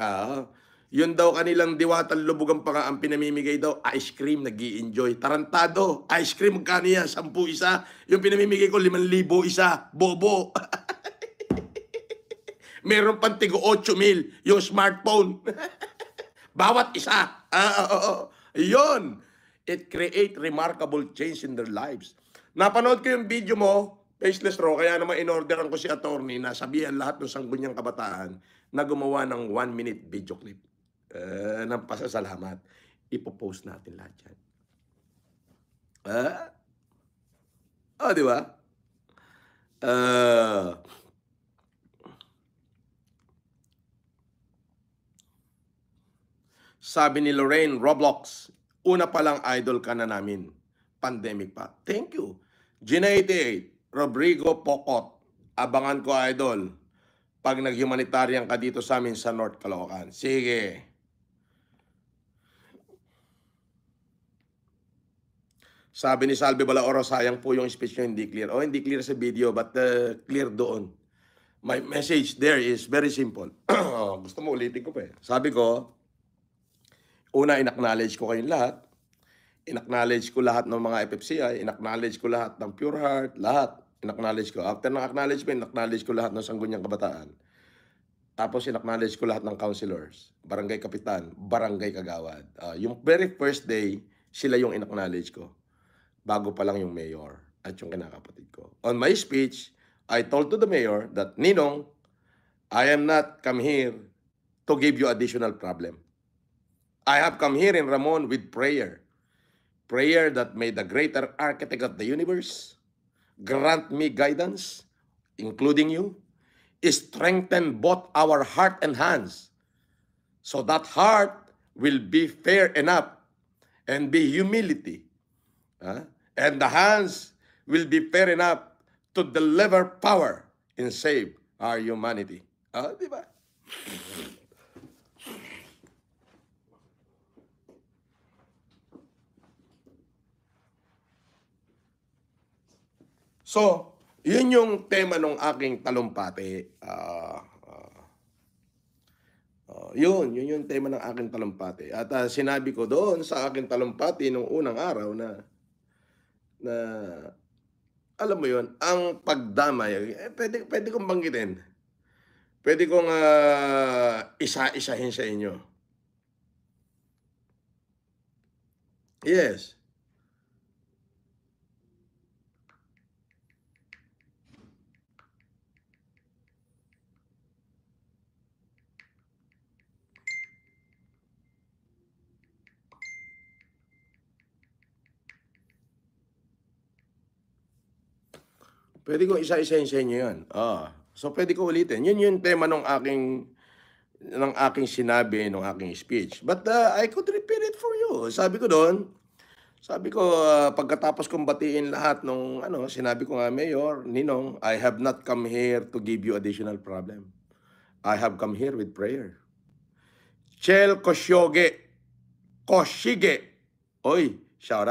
Ah, yun daw kanilang Diwatang Lubugan pa nga ang pinamimigay daw, ice cream, nag-i-enjoy. Tarantado, ice cream, magkano yan? 10 isa. Yung pinamimigay ko, 5,000 isa. Bobo. Meron pang tigo 8,000 yung smartphone. Bawat isa. Yun. It create remarkable change in their lives. Napanood ko yung video mo, Faceless Raw, kaya naman in-orderan ko si attorney na sabihan lahat ng sangguniang kabataan na gumawa ng 1-minute video clip ng pasasalamat. Ipopost natin lahat yan. Di ba? Sabi ni Lorraine Roblox, una pa lang idol ka na namin. Pandemic pa. Thank you. Gina88, Rodrigo Pocot, abangan ko idol. Pag nag-humanitarian ka dito sa amin sa North Caloocan. Sige. Sabi ni Salve Balaoro, sayang po yung speech nyo, hindi clear. Oh, hindi clear sa video, but clear doon. My message there is very simple. Gusto mo ulitin ko pa eh. Sabi ko, una, in-acknowledge ko kayong lahat. In-acknowledge ko lahat ng mga FFCI. In-acknowledge ko lahat ng Pure Heart. Lahat. In-acknowledge ko. After ng acknowledgement, in-acknowledge ko lahat ng Sangguniang Kabataan. Tapos in-acknowledge ko lahat ng councilors, barangay kapitan, barangay kagawad. Yung very first day, sila yung in-acknowledge ko. Bago pa lang yung mayor at yung kinakapatid ko. On my speech, I told to the mayor that, Ninong, I am not come here to give you additional problem. I have come here in Ramon with prayer. Prayer that may the greater architect of the universe grant me guidance, including you, strengthen both our heart and hands, so that heart will be fair enough and be humility. And the hands will be fair enough to deliver power and save our humanity. Di ba? So, yun yung tema ng aking talumpati. Yun yung tema ng aking talumpati. At sinabi ko doon sa aking talumpati nung unang araw na alam mo yun, ang pagdamay, pwede kong banggitin. Pwede kong isa-isahin sa inyo. Yes. Pwede kong isa-isahin sa inyo yan. So, pwede ko ulitin. Yun yung tema ng aking sinabi, ng aking speech. But I could repeat it for you. Sabi ko doon, pagkatapos kong batiin lahat nung, sinabi ko nga, Mayor, Ninong, I have not come here to give you additional problem. I have come here with prayer. Chel Koshige. Oy, shout out.